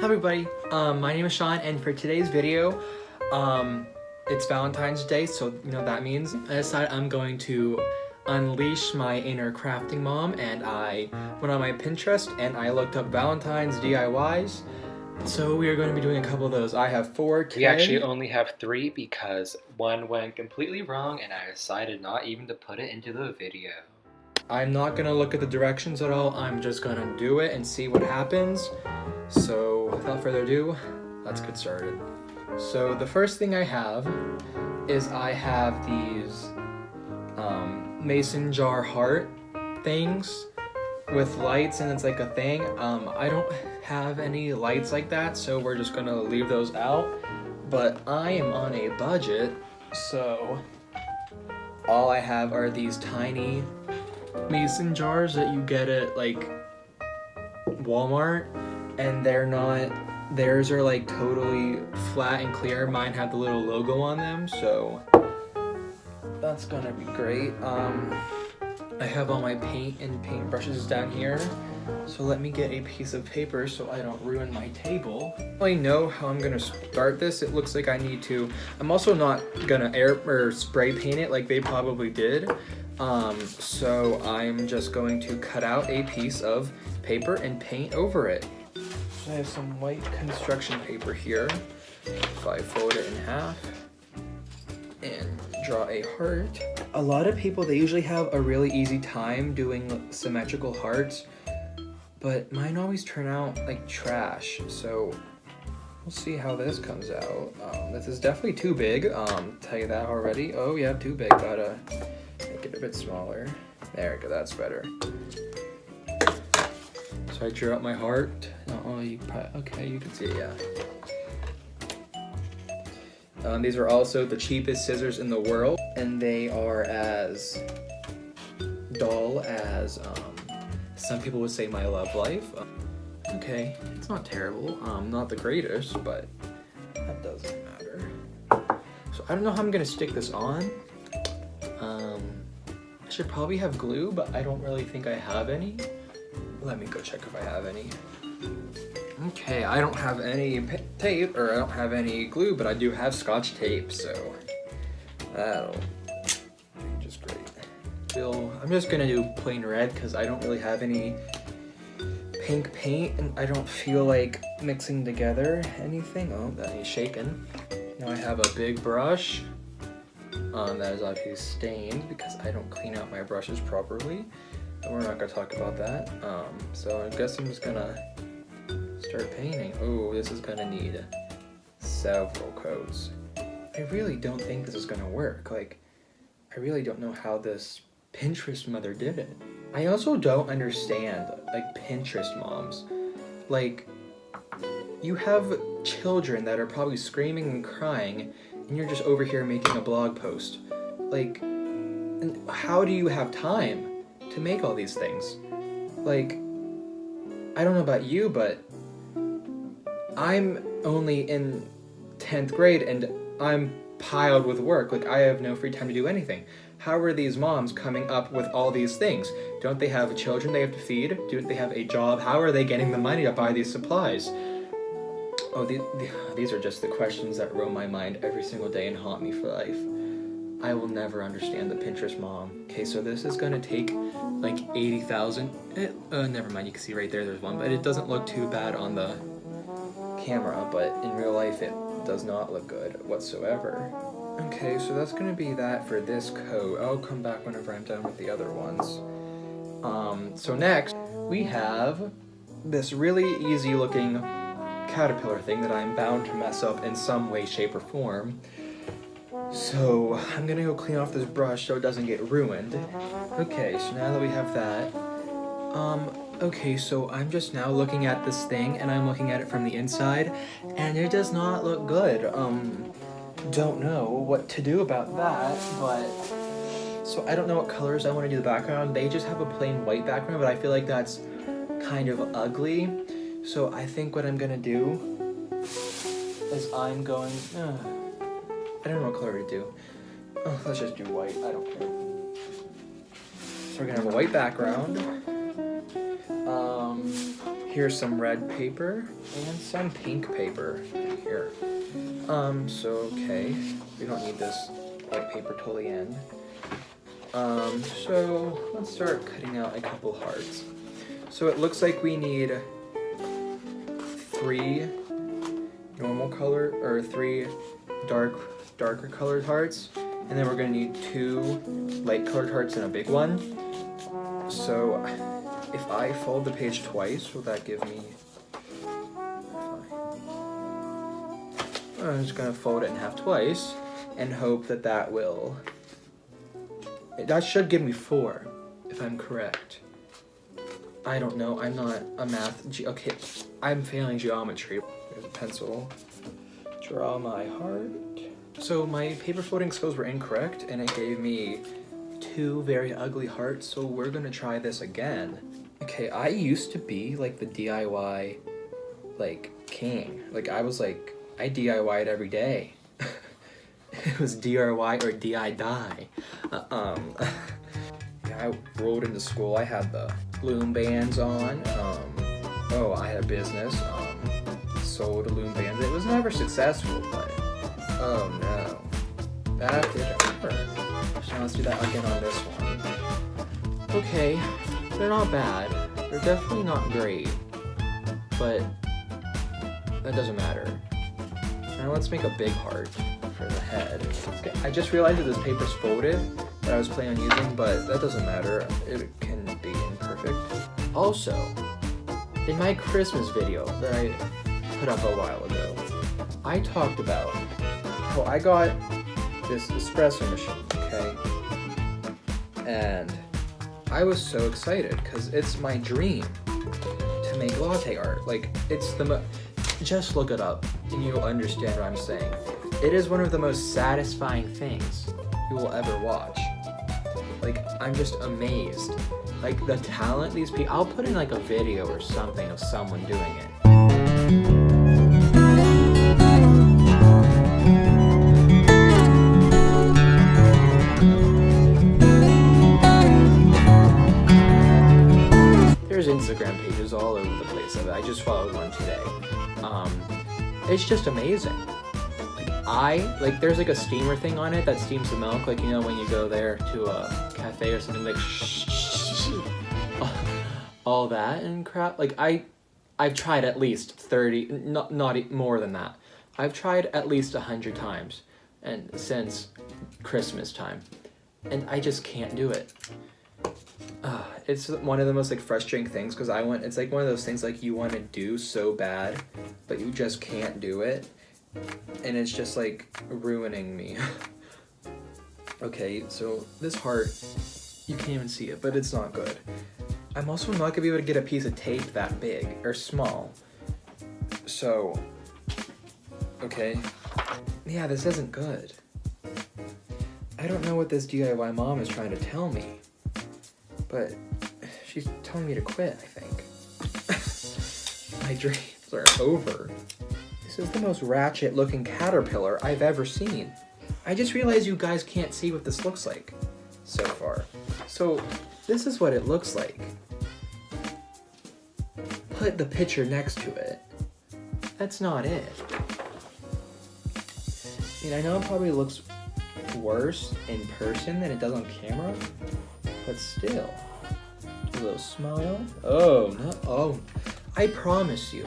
Hi everybody, my name is Sean, and for today's video, it's Valentine's Day, so you know what that means. I decided I'm going to unleash my inner crafting mom, and I went on my Pinterest and I looked up Valentine's DIYs. So we are going to be doing a couple of those. I have 4 today. We actually only have 3 because one went completely wrong and I decided not even to put it into the video. I'm not gonna look at the directions at all, I'm just gonna do it and see what happens. So without further ado, let's get started. So the first thing I have is I have these mason jar heart things with lights, and it's like a thing. I don't have any lights like that, so we're just gonna leave those out. But I am on a budget, so all I have are these tiny mason jars that you get at like Walmart, and theirs are like totally flat and clear. Mine have the little logo on them, so that's gonna be great. I have all my paint and paint brushes down here, so let me get a piece of paper so I don't ruin my table. I know how I'm gonna start this. It looks like I need to. I'm also not gonna air or spray paint it like they probably did. So I'm just going to cut out a piece of paper and paint over it. So I have some white construction paper here. If I fold it in half and draw a heart. A lot of people, they usually have a really easy time doing symmetrical hearts, but mine always turn out like trash. So we'll see how this comes out. This is definitely too big. Tell you that already. Oh yeah, too big. Gotta make it a bit smaller. There we go, that's better. So I drew out my heart. Oh, okay, you can see it, yeah. These are also the cheapest scissors in the world, and they are as dull as some people would say my love life. Okay, it's not terrible. Not the greatest, but that doesn't matter. So I don't know how I'm gonna stick this on. I should probably have glue, but I don't really think I have any. Let me go check if I have any. Okay, I don't have any tape, or I don't have any glue, but I do have Scotch tape, so that'll be just great. I'm just gonna do plain red because I don't really have any pink paint, and I don't feel like mixing together anything. Oh, that needs shaken. Now I have a big brush. That is obviously stained because I don't clean out my brushes properly. And we're not gonna talk about that. So I guess I'm just gonna start painting. Oh, this is gonna need several coats. I really don't think this is gonna work. Like, I really don't know how this Pinterest mother did it. I also don't understand, like, Pinterest moms. Like, you have children that are probably screaming and crying, and you're just over here making a blog post. Like, and how do you have time to make all these things? Like, I don't know about you, but I'm only in 10th grade and I'm piled with work. Like, I have no free time to do anything. How are these moms coming up with all these things? Don't they have children they have to feed? Don't they have a job? How are they getting the money to buy these supplies? Oh, these are just the questions that roam my mind every single day and haunt me for life. I will never understand the Pinterest mom. Okay, so this is gonna take like 80,000. Never mind, you can see right there's one, but it doesn't look too bad on the camera, but in real life it does not look good whatsoever. Okay, so that's gonna be that for this coat. I'll come back whenever I'm done with the other ones. So next we have this really easy looking caterpillar thing that I'm bound to mess up in some way, shape, or form. So I'm gonna go clean off this brush so it doesn't get ruined. Okay, so now that we have that, okay, so I'm just now looking at this thing, and I'm looking at it from the inside, and it does not look good. Don't know what to do about that, but so I don't know what colors I want to do the background. They just have a plain white background, but I feel like that's kind of ugly. So I think what I'm gonna do is I'm going, I don't know what color to do. Oh, let's just do white, I don't care. So we're gonna have a white background. Here's some red paper and some pink paper here. So okay, we don't need this white paper till the end. So let's start cutting out a couple hearts. So it looks like we need 3 normal color, or 3 darker colored hearts, and then we're gonna need 2 light colored hearts and a big one. So if I fold the page twice, will that give me... I'm just gonna fold it in half twice and hope that that will... That should give me 4, if I'm correct. I don't know, I'm not a okay, I'm failing geometry. There's a pencil. Draw my heart. So my paper folding skills were incorrect, and it gave me 2 very ugly hearts, so we're gonna try this again. Okay, I used to be like the DIY, like, king. Like, I DIY'd every day. It was DRY or DI-die. Yeah, I rolled into school, I had the loom bands on. I had a business, sold loom bands. It was never successful, but, oh no. That didn't hurt. So now let's do that again on this one. Okay, they're not bad. They're definitely not great, but that doesn't matter. Now let's make a big heart for the head. I just realized that this paper's folded that I was planning on using, but that doesn't matter. It can be imperfect. Also, in my Christmas video that I put up a while ago, I talked about how I got this espresso machine, okay? And I was so excited because it's my dream to make latte art. Like, it's just look it up and you'll understand what I'm saying. It is one of the most satisfying things you will ever watch. Like, I'm just amazed. Like, the talent these people, I'll put in like a video or something of someone doing it. There's Instagram pages all over the place of it. I just followed one today. It's just amazing. There's like a steamer thing on it that steams the milk, like, you know, when you go there to a cafe or something, like all that and crap. Like, I've tried at least 30, not more than that. I've tried at least 100 times and since Christmas time, and I just can't do it. It's one of the most like frustrating things because it's like one of those things like you want to do so bad, but you just can't do it. And it's just like ruining me. Okay, so this heart, you can't even see it, but it's not good. I'm also not gonna be able to get a piece of tape that big or small. So, okay. Yeah, this isn't good. I don't know what this DIY mom is trying to tell me, but she's telling me to quit, I think. My dreams are over. This is the most ratchet looking caterpillar I've ever seen. I just realized you guys can't see what this looks like so far. So this is what it looks like. Put the picture next to it. That's not it. I mean, I know it probably looks worse in person than it does on camera, but still. Do a little smile. Oh, no. Oh, I promise you.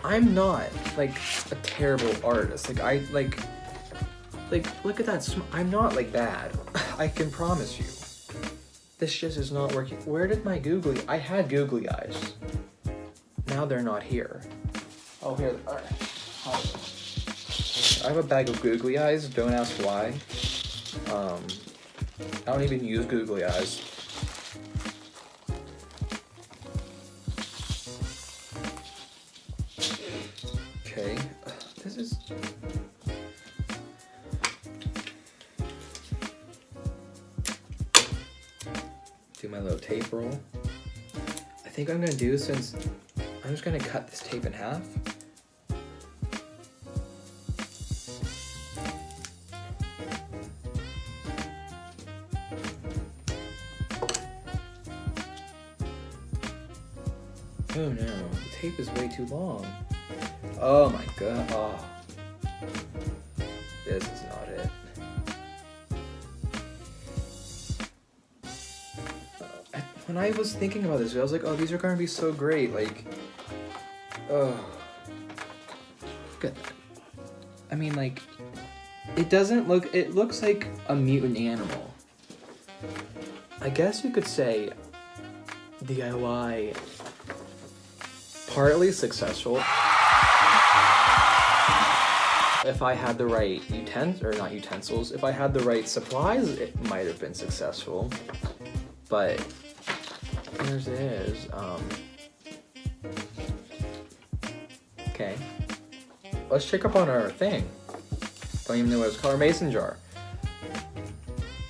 I'm not like a terrible artist. Like look at that. I'm not like bad. I can promise you. This just is not working. Where did my googly? I had googly eyes. Now they're not here. Oh, here. All right. I have a bag of googly eyes. Don't ask why. I don't even use googly eyes. Okay, this is... Do my little tape roll. I think I'm gonna do, since I'm just gonna cut this tape in half. Oh no, the tape is way too long. Oh my god. Oh. This is not it. When I was thinking about this, I was like, oh, these are gonna be so great. Like, oh. Look at that. I mean, like, it doesn't look, it looks like a mutant animal. I guess you could say DIY partly successful. If I had the right utensils, if I had the right supplies, it might have been successful. But here's it is. Okay. Let's check up on our thing. Don't even know what it's called. Our mason jar.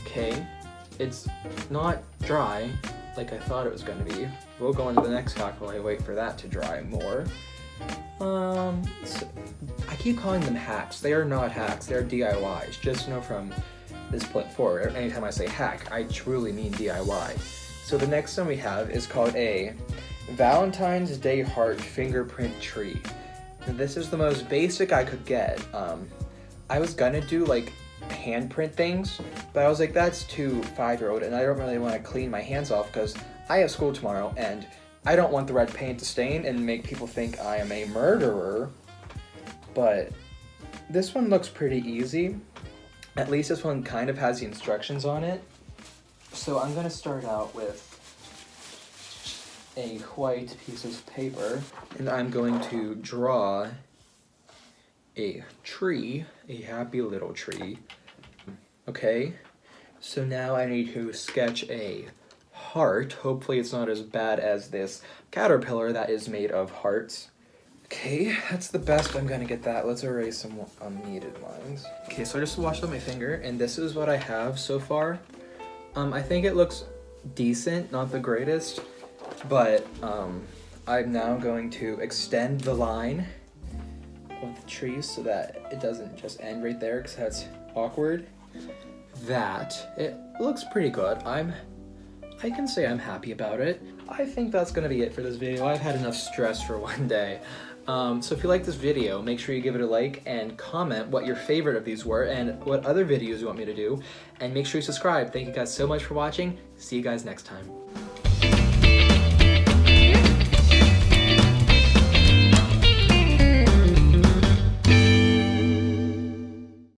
Okay. It's not dry like I thought it was going to be. We'll go into the next hack while I wait for that to dry more. So I keep calling them hacks. They are not hacks. They are DIYs. Just know from this point forward, anytime I say hack, I truly mean DIY. So the next one we have is called a Valentine's Day Heart Fingerprint Tree. And this is the most basic I could get. I was gonna do like handprint things, but I was like, that's too 5-year-old, and I don't really want to clean my hands off because I have school tomorrow and I don't want the red paint to stain and make people think I am a murderer. But this one looks pretty easy. At least this one kind of has the instructions on it. So I'm gonna start out with a white piece of paper, and I'm going to draw a tree, a happy little tree. Okay, so now I need to sketch a heart. Hopefully it's not as bad as this caterpillar that is made of hearts. Okay, that's the best I'm gonna get that. Let's erase some unneeded lines. Okay, so I just washed out my finger, and this is what I have so far. I think it looks decent, not the greatest, but I'm now going to extend the line of the tree so that it doesn't just end right there, because that's awkward. It looks pretty good. I can say I'm happy about it. I think that's gonna be it for this video. I've had enough stress for one day. So if you like this video, make sure you give it a like and comment what your favorite of these were and what other videos you want me to do. And make sure you subscribe. Thank you guys so much for watching. See you guys next time.